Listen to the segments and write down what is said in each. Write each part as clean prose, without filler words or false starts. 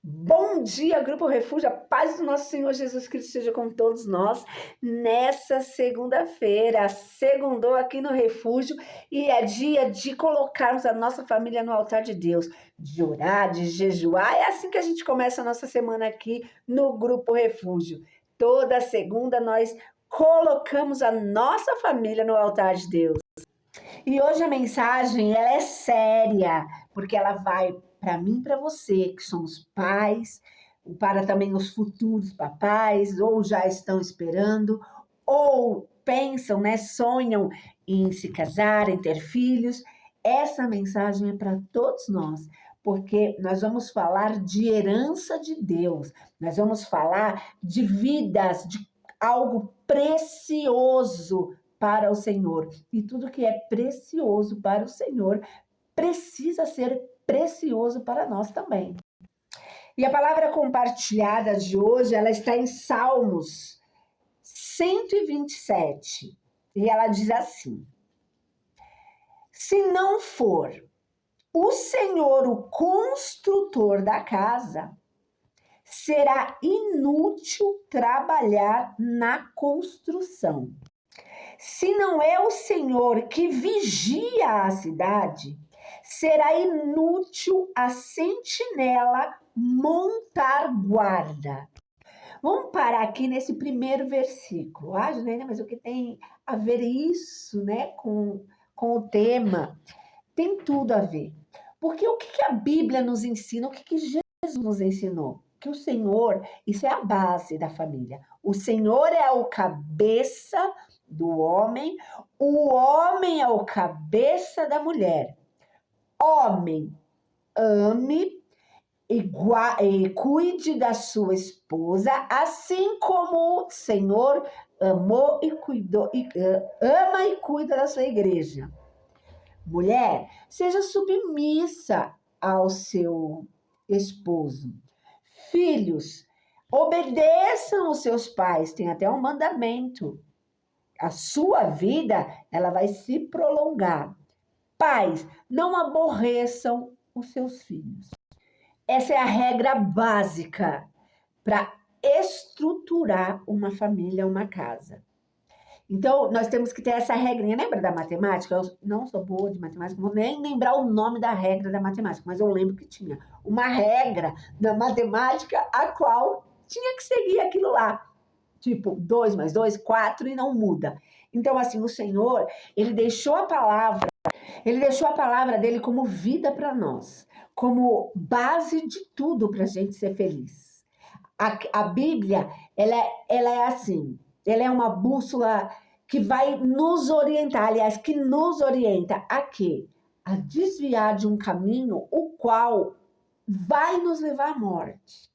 Bom dia, Grupo Refúgio, a paz do nosso Senhor Jesus Cristo seja com todos nós nessa segunda-feira. Segundou aqui no Refúgio e é dia de colocarmos a nossa família no altar de Deus, de orar, de jejuar. É assim que a gente começa a nossa semana aqui no Grupo Refúgio. Toda segunda nós colocamos a nossa família no altar de Deus. E hoje a mensagem ela é séria, porque ela vai para mim e para você, que somos pais, para também os futuros papais, ou já estão esperando, ou pensam, né, sonham em se casar, em ter filhos. Essa mensagem é para todos nós, porque nós vamos falar de herança de Deus, nós vamos falar de vidas, de algo precioso para o Senhor. E tudo que é precioso para o Senhor precisa ser precioso para nós também. E a palavra compartilhada de hoje, ela está em Salmos 127. E ela diz assim: se não for o Senhor o construtor da casa, será inútil trabalhar na construção. Se não é o Senhor que vigia a cidade, será inútil a sentinela montar guarda. Vamos parar aqui nesse primeiro versículo. Ah, Juliana, mas o que tem a ver isso, né, com o tema? Tem tudo a ver. Porque o que a Bíblia nos ensina, o que Jesus nos ensinou? Que o Senhor, isso é a base da família. O Senhor é o cabeça do homem, o homem é o cabeça da mulher. Homem, ame e cuide da sua esposa, assim como o Senhor amou e cuidou, ama e cuida da sua igreja. Mulher, seja submissa ao seu esposo. Filhos, obedeçam os seus pais, tem até um mandamento. A sua vida, ela vai se prolongar. Pais, não aborreçam os seus filhos. Essa é a regra básica para estruturar uma família, uma casa. Então, nós temos que ter essa regrinha. Lembra da matemática? Eu não sou boa de matemática, não vou nem lembrar o nome da regra da matemática, mas eu lembro que tinha uma regra da matemática a qual tinha que seguir aquilo lá. Tipo, 2 mais 2, 4 e não muda. Então, assim, o Senhor, ele deixou a palavra dele como vida para nós, como base de tudo para a gente ser feliz. A Bíblia, ela é assim, ela é uma bússola que vai nos orientar, aliás, que nos orienta a quê? A desviar de um caminho o qual vai nos levar à morte.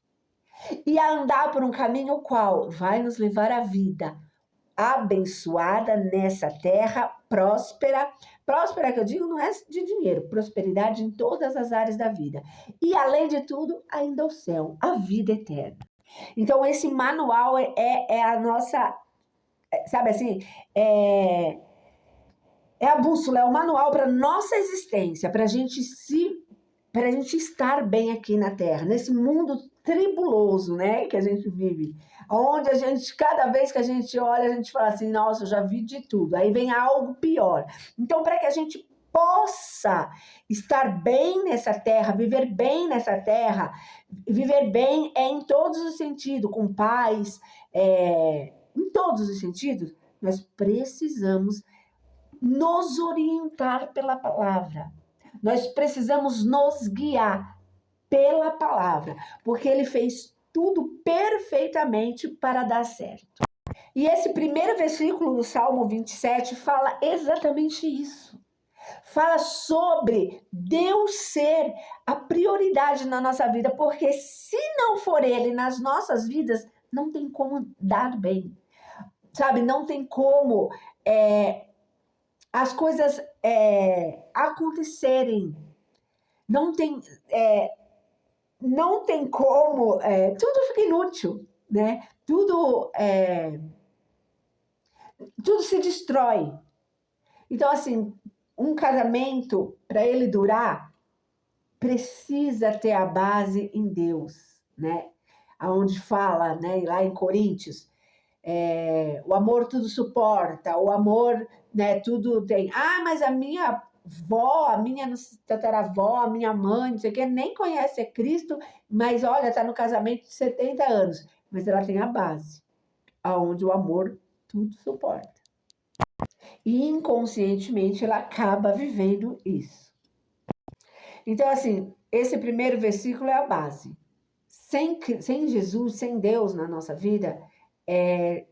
E a andar por um caminho o qual vai nos levar à vida abençoada nessa terra, próspera. Próspera que eu digo não é de dinheiro, prosperidade em todas as áreas da vida. E além de tudo, ainda o céu, a vida eterna. Então, esse manual é a nossa, sabe assim, é a bússola, é o manual para nossa existência, para a gente estar bem aqui na Terra, nesse mundo tribuloso, né, que a gente vive, onde a gente, cada vez que a gente olha, a gente fala assim, nossa, eu já vi de tudo, aí vem algo pior. Então, para que a gente possa estar bem nessa terra, viver bem em todos os sentidos, com paz, em todos os sentidos, nós precisamos nos orientar pela palavra. Nós precisamos nos guiar pela palavra, porque ele fez tudo perfeitamente para dar certo. E esse primeiro versículo do Salmo 27 fala exatamente isso. Fala sobre Deus ser a prioridade na nossa vida, porque se não for Ele nas nossas vidas, não tem como dar bem, sabe? Não tem como as coisas acontecerem. Não tem como, tudo fica inútil, né? Tudo se destrói. Então, assim, um casamento, para ele durar, precisa ter a base em Deus. né? Onde fala, né, lá em Coríntios, o amor tudo suporta, o amor, né, tudo tem. Ah, mas a minha avó, a minha tataravó, a minha mãe, não sei o que, nem conhece Cristo, mas olha, está no casamento de 70 anos, mas ela tem a base, aonde o amor tudo suporta. E inconscientemente ela acaba vivendo isso. Então, assim, esse primeiro versículo é a base. Sem Jesus, sem Deus na nossa vida, é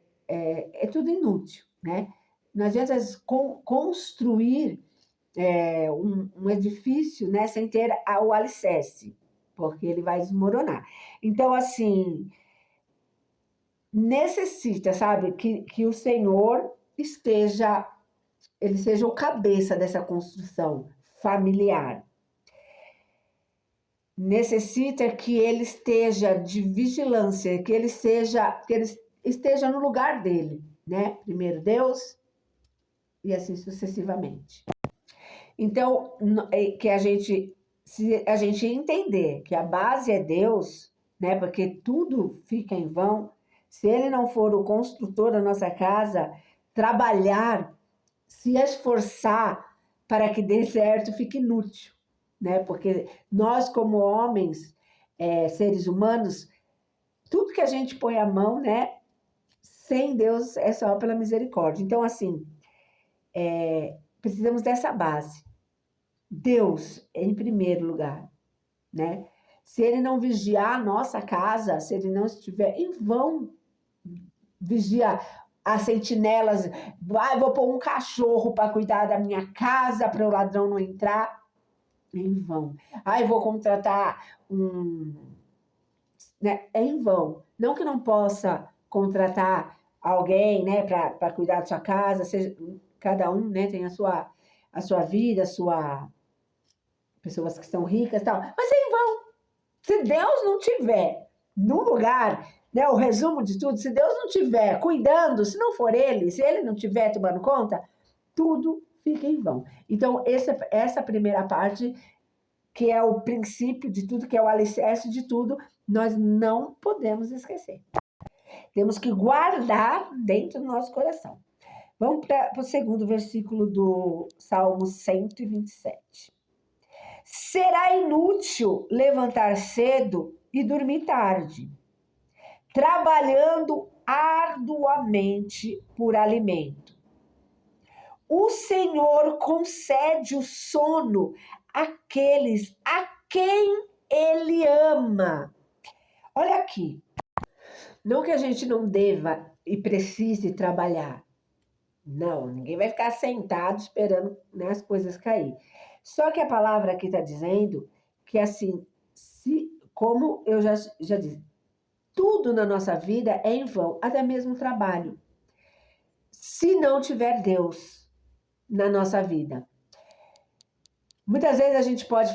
tudo inútil, né? Não adianta construir um edifício, né, sem ter o alicerce, porque ele vai desmoronar. Então, assim, necessita, sabe, que o Senhor ele seja o cabeça dessa construção familiar. Necessita que ele esteja de vigilância, que ele esteja no lugar dele, né? Primeiro Deus e assim sucessivamente. Então, se a gente entender que a base é Deus, né? Porque tudo fica em vão, se ele não for o construtor da nossa casa, trabalhar, se esforçar para que dê certo, fica inútil, né? Porque nós, como homens, seres humanos, tudo que a gente põe a mão, né? Sem Deus é só pela misericórdia. Então, assim, precisamos dessa base. Deus em primeiro lugar, né? Se ele não vigiar a nossa casa, se ele não estiver em vão, vigia as sentinelas, vou pôr um cachorro para cuidar da minha casa, para o ladrão não entrar, em vão. Vou contratar né? É em vão. Não que não possa contratar alguém, né, para cuidar da sua casa, seja, cada um, né, tem a sua vida, pessoas que são ricas e tal, mas é em vão. Se Deus não tiver no lugar, né, o resumo de tudo, se Deus não tiver cuidando, se não for Ele, se Ele não tiver tomando conta, tudo fica em vão. Então, essa primeira parte, que é o princípio de tudo, que é o alicerce de tudo, nós não podemos esquecer. Temos que guardar dentro do nosso coração. Vamos para o segundo versículo do Salmo 127. Será inútil levantar cedo e dormir tarde, trabalhando arduamente por alimento. O Senhor concede o sono àqueles a quem Ele ama. Olha aqui, não que a gente não deva e precise trabalhar. Não, ninguém vai ficar sentado esperando, né, as coisas cair. Só que a palavra aqui está dizendo que, assim, como eu já disse, tudo na nossa vida é em vão, até mesmo o trabalho. Se não tiver Deus na nossa vida. Muitas vezes a gente pode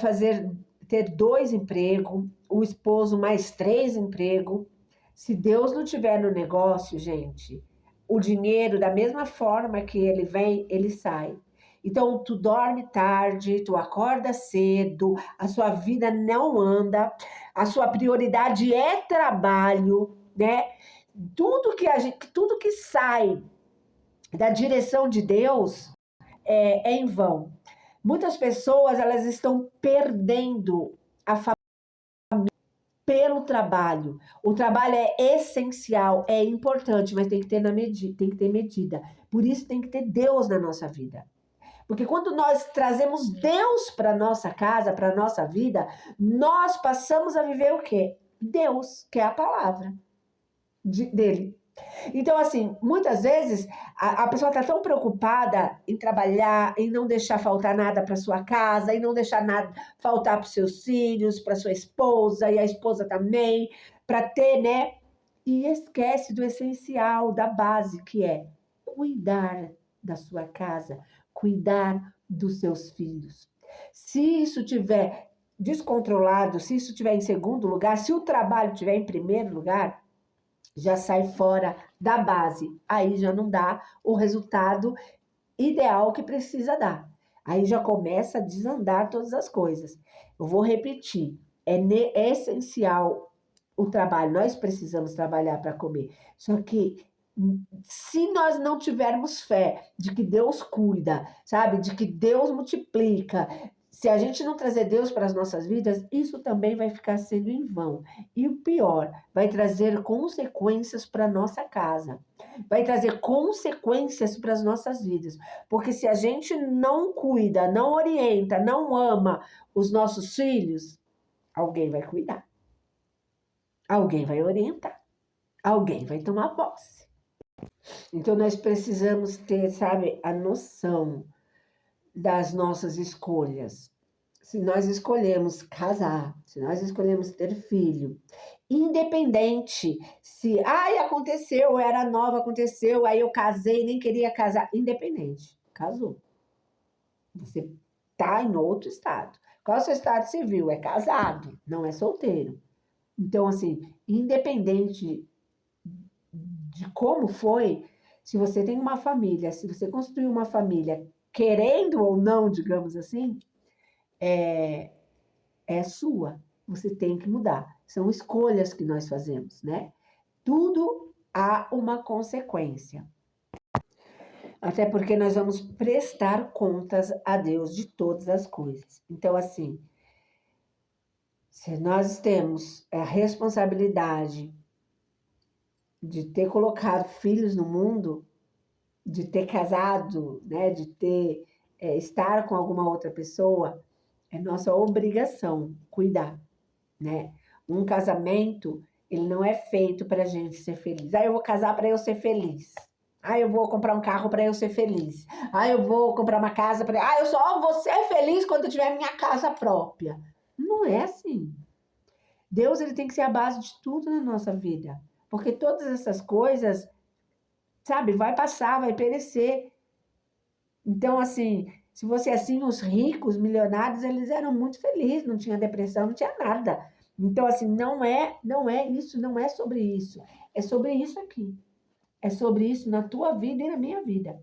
ter 2 empregos, o esposo mais 3 empregos. Se Deus não tiver no negócio, gente, o dinheiro, da mesma forma que ele vem, ele sai. Então, tu dorme tarde, tu acorda cedo, a sua vida não anda, a sua prioridade é trabalho, né? Tudo que sai da direção de Deus é em vão. Muitas pessoas, elas estão perdendo a família pelo trabalho. O trabalho é essencial, é importante, mas tem que ter medida. Por isso tem que ter Deus na nossa vida. Porque quando nós trazemos Deus para nossa casa, para nossa vida, nós passamos a viver o quê? Deus, que é a palavra dele. Então, assim, muitas vezes a pessoa está tão preocupada em trabalhar, em não deixar faltar nada para sua casa, em não deixar nada faltar para os seus filhos, para sua esposa, e a esposa também, para ter, né? E esquece do essencial, da base, que é cuidar da sua casa, cuidar dos seus filhos. Se isso tiver descontrolado, se isso tiver em segundo lugar, se o trabalho tiver em primeiro lugar, já sai fora da base. Aí já não dá o resultado ideal que precisa dar. Aí já começa a desandar todas as coisas. Eu vou repetir. É essencial o trabalho, nós precisamos trabalhar para comer. Só que se nós não tivermos fé de que Deus cuida, sabe, de que Deus multiplica, se a gente não trazer Deus para as nossas vidas, isso também vai ficar sendo em vão. E o pior, vai trazer consequências para a nossa casa, vai trazer consequências para as nossas vidas. Porque se a gente não cuida, não orienta, não ama os nossos filhos, alguém vai cuidar, alguém vai orientar, alguém vai tomar posse. Então, nós precisamos ter, sabe, a noção das nossas escolhas. Se nós escolhemos casar, se nós escolhemos ter filho, independente se, ai, aconteceu, eu era nova, aconteceu, aí eu casei, nem queria casar, independente, casou. Você está em outro estado. Qual é o seu estado civil? É casado, não é solteiro. Então, assim, independente de como foi, se você tem uma família, se você construiu uma família, querendo ou não, digamos assim, é sua. Você tem que mudar. São escolhas que nós fazemos, né? Tudo há uma consequência. Até porque nós vamos prestar contas a Deus de todas as coisas. Então, assim, se nós temos a responsabilidade de ter colocado filhos no mundo, de ter casado, né, de ter estar com alguma outra pessoa, é nossa obrigação cuidar, né? Um casamento, ele não é feito para a gente ser feliz. Ah, eu vou casar para eu ser feliz. Ah, eu vou comprar um carro para eu ser feliz. Ah, eu vou comprar uma casa para... Ah, eu só vou ser feliz quando eu tiver minha casa própria. Não é assim. Deus, ele tem que ser a base de tudo na nossa vida. Porque todas essas coisas, sabe, vai passar, vai perecer. Então, assim, se fosse assim, os ricos, milionários, eles eram muito felizes, não tinha depressão, não tinha nada. Então, assim, não é isso, não é sobre isso. É sobre isso aqui. É sobre isso na tua vida e na minha vida.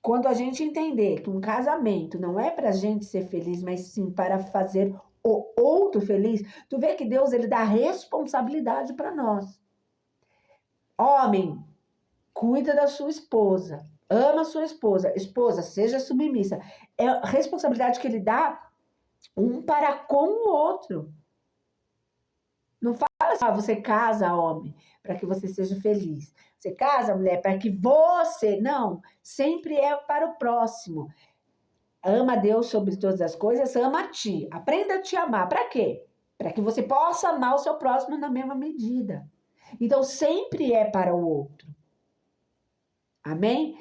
Quando a gente entender que um casamento não é para a gente ser feliz, mas sim para fazer o outro feliz, tu vê que Deus, ele dá responsabilidade para nós. Homem, cuida da sua esposa. Ama a sua esposa. Esposa, seja submissa. É a responsabilidade que ele dá um para com o outro. Não fala assim, você casa, homem, para que você seja feliz. Você casa, mulher, para que você... Não, sempre é para o próximo. Ama a Deus sobre todas as coisas, ama a ti. Aprenda a te amar. Para quê? Para que você possa amar o seu próximo na mesma medida. Então, sempre é para o outro. Amém?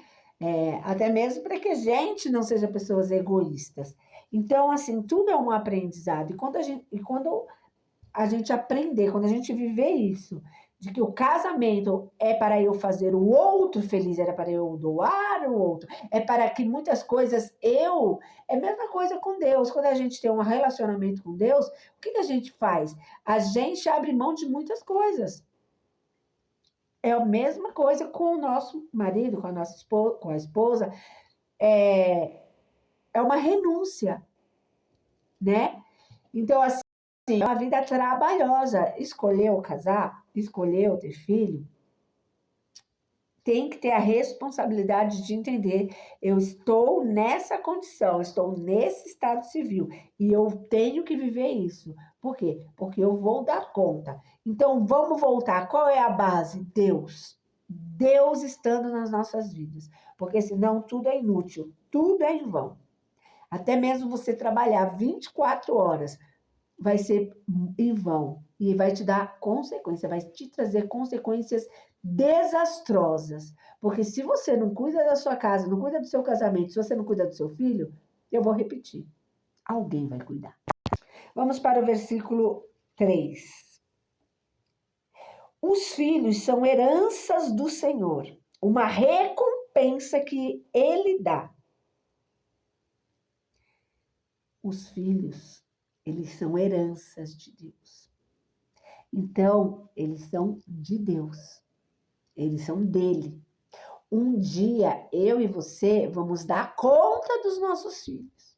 Até mesmo para que a gente não seja pessoas egoístas. Então, assim, tudo é um aprendizado. Quando a gente aprender, quando a gente viver isso, de que o casamento é para eu fazer o outro feliz, era para eu doar o outro, é para que muitas coisas eu... É a mesma coisa com Deus. Quando a gente tem um relacionamento com Deus, o que a gente faz? A gente abre mão de muitas coisas. É a mesma coisa com o nosso marido, com a nossa esposa, com a esposa. É uma renúncia, né? Então, assim, é uma vida trabalhosa. Escolheu casar, escolheu ter filho, tem que ter a responsabilidade de entender, eu estou nessa condição, estou nesse estado civil, e eu tenho que viver isso. Por quê? Porque eu vou dar conta. Então, vamos voltar. Qual é a base? Deus. Deus estando nas nossas vidas. Porque senão tudo é inútil, tudo é em vão. Até mesmo você trabalhar 24 horas vai ser em vão e vai te dar consequência, vai te trazer consequências desastrosas. Porque se você não cuida da sua casa, não cuida do seu casamento, se você não cuida do seu filho, eu vou repetir, alguém vai cuidar. Vamos para o versículo 3. Os filhos são heranças do Senhor, uma recompensa que Ele dá. Os filhos, eles são heranças de Deus. Então, eles são de Deus. Eles são dele. Um dia, eu e você vamos dar conta dos nossos filhos.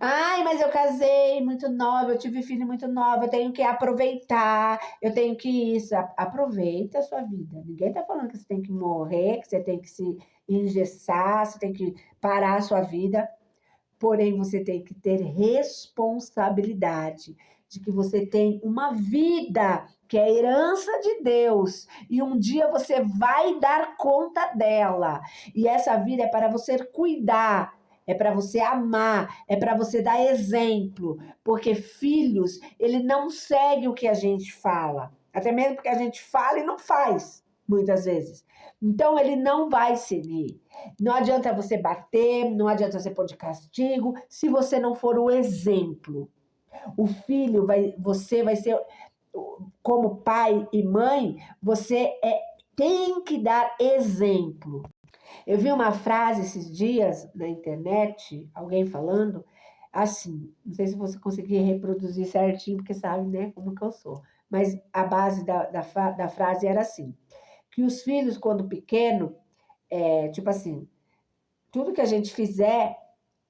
Ai, mas eu casei muito nova, eu tive filho muito nova, eu tenho que aproveitar, eu tenho que isso. Aproveita a sua vida. Ninguém tá falando que você tem que morrer, que você tem que se engessar, você tem que parar a sua vida. Porém, você tem que ter responsabilidade de que você tem uma vida que é herança de Deus e um dia você vai dar conta dela. E essa vida é para você cuidar, é para você amar, é para você dar exemplo, porque filhos, ele não segue o que a gente fala, até mesmo porque a gente fala e não faz, muitas vezes. Então ele não vai seguir. Não adianta você bater, não adianta você pôr de castigo, se você não for o exemplo. O filho você vai ser, como pai e mãe, tem que dar exemplo. Eu vi uma frase esses dias na internet, alguém falando assim, não sei se você conseguir reproduzir certinho, porque sabe, né, como que eu sou. Mas a base da frase era assim, que os filhos, quando pequeno, tipo assim, tudo que a gente fizer,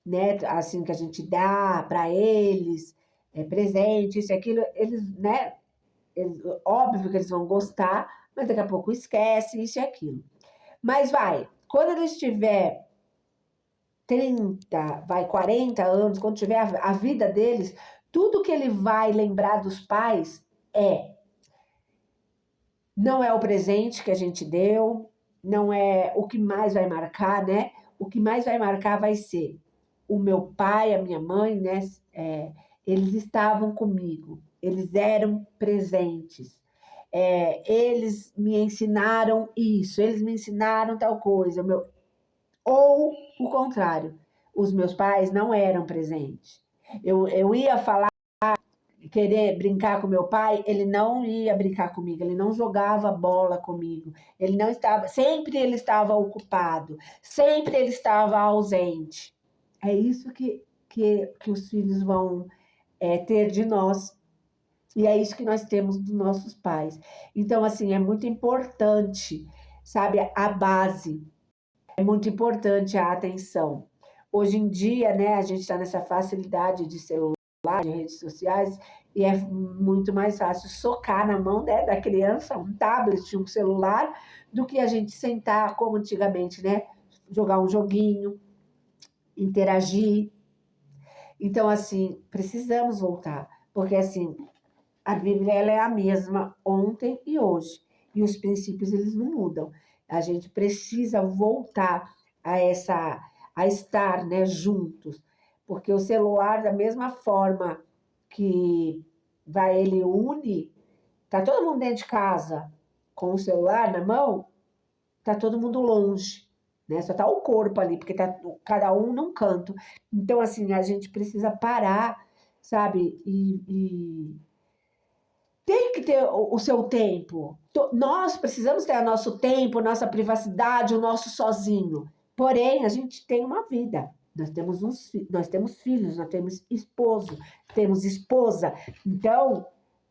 né, assim, que a gente dá para eles, presente, isso e aquilo, eles, né, óbvio que eles vão gostar, mas daqui a pouco esquece isso e aquilo. Mas quando eles tiver 30, 40 anos, quando tiver a vida deles, tudo que ele vai lembrar dos pais não é o presente que a gente deu, não é o que mais vai marcar, né? O que mais vai marcar vai ser o meu pai, a minha mãe, né? Eles estavam comigo, eles eram presentes, eles me ensinaram isso, eles me ensinaram tal coisa, ou o contrário, os meus pais não eram presentes. Eu ia falar, querer brincar com meu pai, ele não ia brincar comigo, ele não jogava bola comigo, ele não estava, sempre ele estava ocupado, sempre ele estava ausente. É isso que os filhos vão ter de nós, e é isso que nós temos dos nossos pais. Então, assim, é muito importante, sabe, a base, é muito importante a atenção. Hoje em dia, né, a gente está nessa facilidade de celular, de redes sociais, e é muito mais fácil socar na mão, né, da criança um tablet, um celular, do que a gente sentar como antigamente, né? Jogar um joguinho, interagir. Então, assim, precisamos voltar, porque assim, a Bíblia ela é a mesma ontem e hoje, e os princípios eles não mudam. A gente precisa voltar a estar, né, juntos, porque o celular da mesma forma que ele une, tá todo mundo dentro de casa com o celular na mão, tá todo mundo longe, né? Só tá o corpo ali, porque tá cada um num canto. Então, assim, a gente precisa parar, sabe? E tem que ter o seu tempo. Nós precisamos ter o nosso tempo, nossa privacidade, o nosso sozinho. Porém, a gente tem uma vida. Nós temos filhos, nós temos esposo, temos esposa. Então,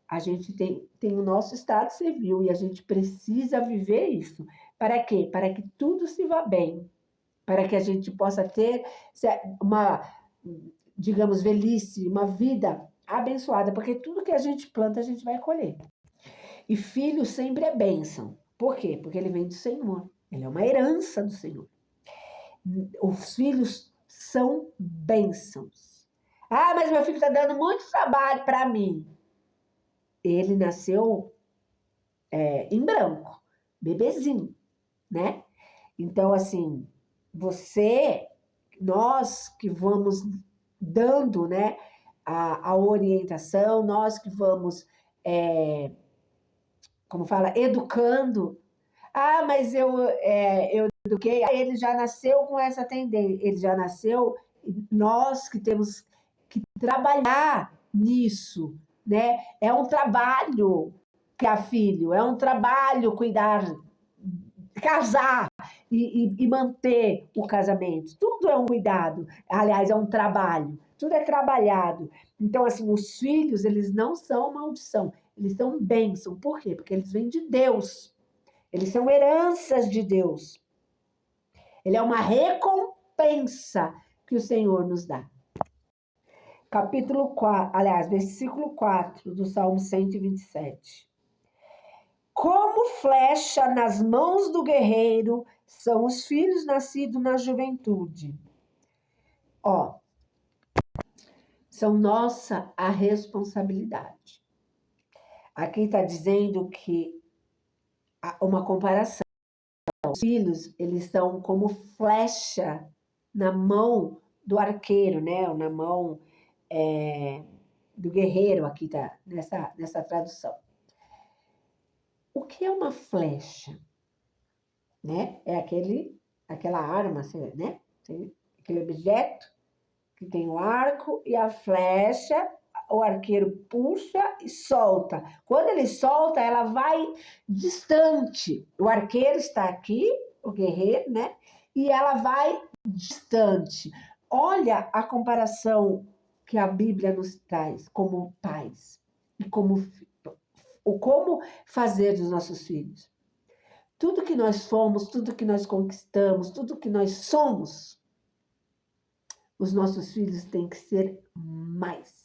a gente tem o nosso estado civil e a gente precisa viver isso. Para quê? Para que tudo se vá bem. Para que a gente possa ter uma, digamos, velhice, uma vida abençoada, porque tudo que a gente planta, a gente vai colher. E filho sempre é bênção. Por quê? Porque ele vem do Senhor. Ele é uma herança do Senhor. Os filhos são bênçãos. Ah, mas meu filho está dando muito trabalho para mim. Ele nasceu em branco, bebezinho, né? Então, assim, nós que vamos dando, né, a orientação, nós que vamos, como fala, educando. Ah, mas eu eduquei, ele já nasceu com essa tendência, ele já nasceu, nós que temos que trabalhar nisso, né? É um trabalho criar filho, é um trabalho cuidar, casar e manter o casamento. Tudo é um cuidado, aliás, é um trabalho, tudo é trabalhado. Então, assim, os filhos, eles não são maldição, eles são bênção. Por quê? Porque eles vêm de Deus, eles são heranças de Deus. Ele é uma recompensa que o Senhor nos dá. capítulo 4, aliás, versículo 4 do Salmo 127. Como flecha nas mãos do guerreiro são os filhos nascidos na juventude. Ó, são nossa a responsabilidade. Aqui está dizendo que uma comparação. Os filhos, eles são como flecha na mão do arqueiro, né? Ou na mão do guerreiro, aqui tá nessa tradução. O que é uma flecha? Né? É aquela arma, né? Aquele objeto que tem o arco e a flecha, o arqueiro puxa e solta. Quando ele solta, ela vai distante. O arqueiro está aqui, o guerreiro, né? E ela vai distante. Olha a comparação que a Bíblia nos traz como pais e como fazer dos nossos filhos. Tudo que nós fomos, tudo que nós conquistamos, tudo que nós somos, os nossos filhos têm que ser mais.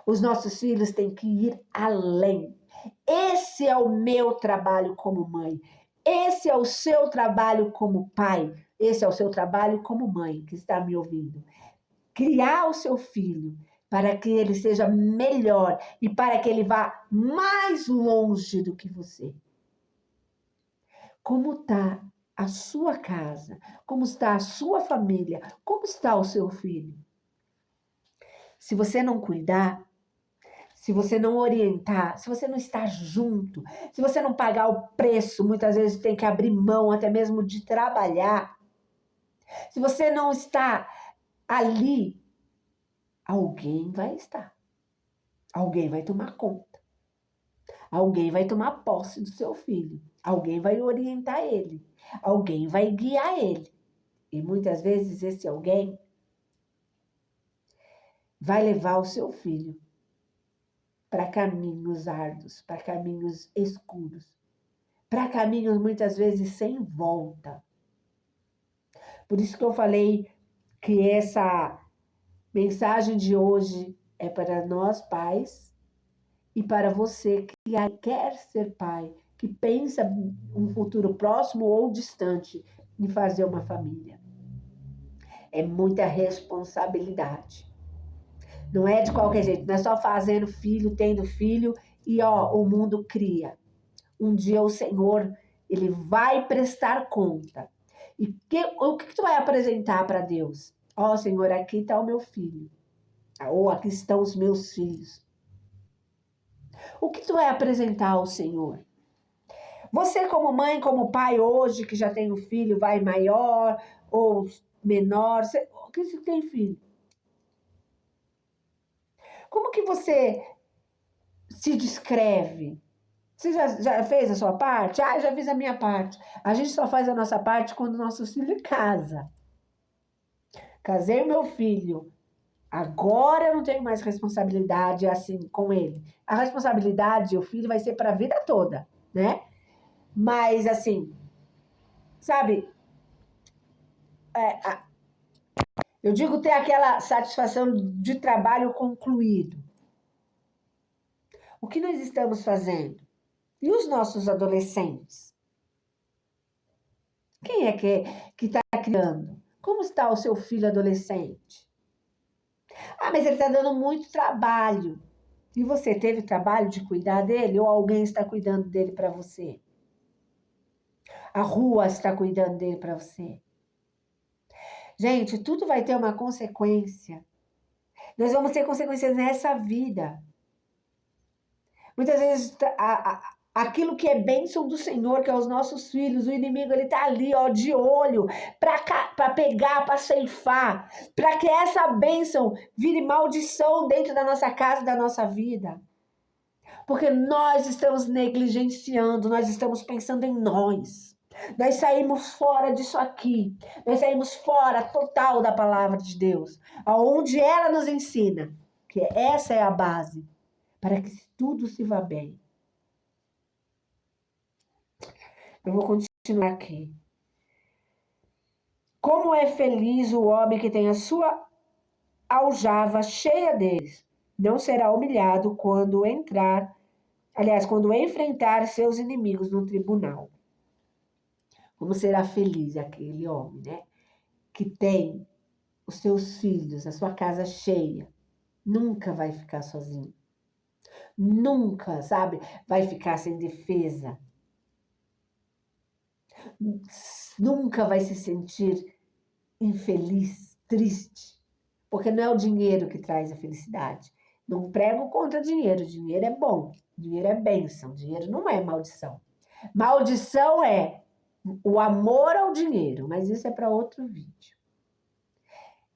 Os nossos filhos têm que ir além. Esse é o meu trabalho como mãe. Esse é o seu trabalho como pai. Esse é o seu trabalho como mãe que está me ouvindo. Criar o seu filho para que ele seja melhor e para que ele vá mais longe do que você. Como está a sua casa? Como está a sua família? Como está o seu filho? Se você não cuidar, se você não orientar, se você não estar junto, se você não pagar o preço, muitas vezes tem que abrir mão até mesmo de trabalhar. Se você não está ali, alguém vai estar. Alguém vai tomar conta. Alguém vai tomar posse do seu filho. Alguém vai orientar ele. Alguém vai guiar ele. E muitas vezes esse alguém vai levar o seu filho para caminhos árduos, para caminhos escuros, para caminhos muitas vezes sem volta. Por isso que eu falei que essa mensagem de hoje é para nós pais e para você que quer ser pai, que pensa um futuro próximo ou distante em fazer uma família. É muita responsabilidade. Não é de qualquer jeito, não é só fazendo filho, tendo filho e o mundo cria. Um dia o Senhor, ele vai prestar conta. E o que tu vai apresentar para Deus? Senhor, aqui está o meu filho. Ou aqui estão os meus filhos. O que tu vai apresentar ao Senhor? Você como mãe, como pai hoje, que já tem um filho, vai maior ou menor, o que você tem filho? Como que você se descreve? Você já fez a sua parte? Já fiz a minha parte. A gente só faz a nossa parte quando o nosso filho casa. Casei o meu filho. Agora eu não tenho mais responsabilidade assim com ele. A responsabilidade, o filho, vai ser para a vida toda, né? Mas assim, sabe? Eu digo ter aquela satisfação de trabalho concluído. O que nós estamos fazendo? E os nossos adolescentes? Quem é que está criando? Como está o seu filho adolescente? Mas ele está dando muito trabalho. E você teve trabalho de cuidar dele? Ou alguém está cuidando dele para você? A rua está cuidando dele para você? Gente, tudo vai ter uma consequência. Nós vamos ter consequências nessa vida. Muitas vezes aquilo que é bênção do Senhor, que é os nossos filhos, o inimigo, ele tá ali, de olho, para pegar, para ceifar, para que essa bênção vire maldição dentro da nossa casa, da nossa vida. Porque nós estamos negligenciando, nós estamos pensando em nós. Nós saímos fora disso aqui. Nós saímos fora total da palavra de Deus, aonde ela nos ensina que essa é a base para que tudo se vá bem. Eu vou continuar aqui. Como é feliz o homem que tem a sua aljava cheia deles. Não será humilhado quando enfrentar seus inimigos no tribunal. Como será feliz aquele homem, né? Que tem os seus filhos, a sua casa cheia. Nunca vai ficar sozinho. Nunca, sabe, vai ficar sem defesa. Nunca vai se sentir infeliz, triste. Porque não é o dinheiro que traz a felicidade. Não prego contra dinheiro. Dinheiro é bom. Dinheiro é bênção. Dinheiro não é maldição. Maldição é o amor ao dinheiro. Mas isso é para outro vídeo.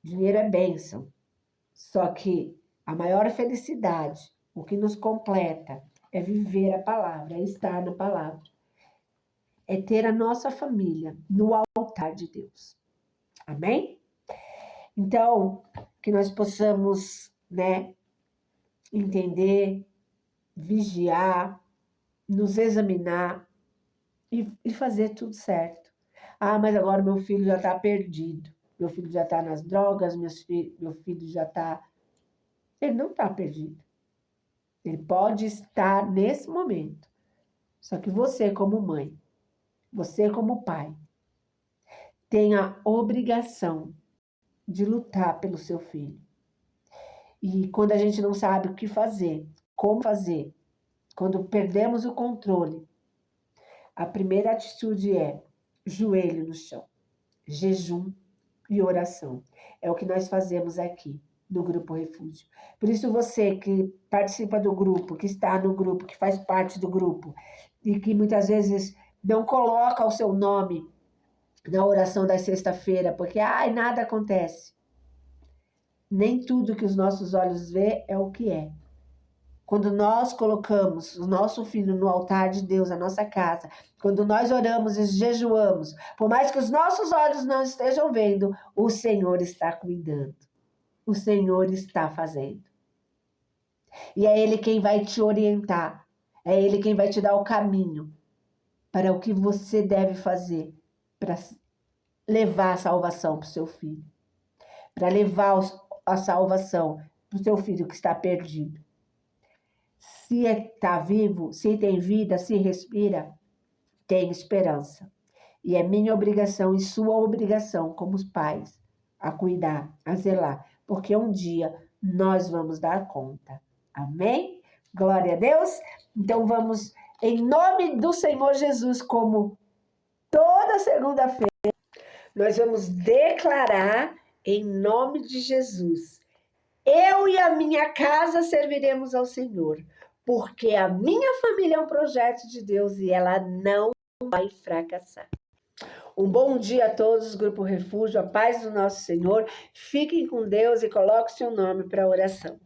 Dinheiro é bênção. Só que a maior felicidade, o que nos completa, é viver a palavra, é estar na palavra. É ter a nossa família no altar de Deus. Amém? Então, que nós possamos, né, entender, vigiar, nos examinar e fazer tudo certo. Ah, mas agora meu filho já está perdido. Meu filho já está nas drogas, meu filho já está... Ele não está perdido. Ele pode estar nesse momento. Só que você, como mãe, você, como pai, tem a obrigação de lutar pelo seu filho. E quando a gente não sabe o que fazer, como fazer, quando perdemos o controle, a primeira atitude é joelho no chão, jejum e oração. É o que nós fazemos aqui no Grupo Refúgio. Por isso você que participa do grupo, que está no grupo, que faz parte do grupo, e que muitas vezes não coloca o seu nome na oração da sexta-feira, porque nada acontece. Nem tudo que os nossos olhos vê é o que é. Quando nós colocamos o nosso filho no altar de Deus, a nossa casa, quando nós oramos e jejuamos, por mais que os nossos olhos não estejam vendo, o Senhor está cuidando. O Senhor está fazendo. E é Ele quem vai te orientar. É Ele quem vai te dar o caminho para o que você deve fazer para levar a salvação para o seu filho. Para levar a salvação para o seu filho que está perdido. Se está vivo, se tem vida, se respira, tem esperança. E é minha obrigação e sua obrigação como os pais a cuidar, a zelar, porque um dia nós vamos dar conta. Amém? Glória a Deus. Então vamos, em nome do Senhor Jesus, como toda segunda-feira, nós vamos declarar em nome de Jesus: eu e a minha casa serviremos ao Senhor, porque a minha família é um projeto de Deus e ela não vai fracassar. Um bom dia a todos, Grupo Refúgio, a paz do nosso Senhor. Fiquem com Deus e coloque seu nome para a oração.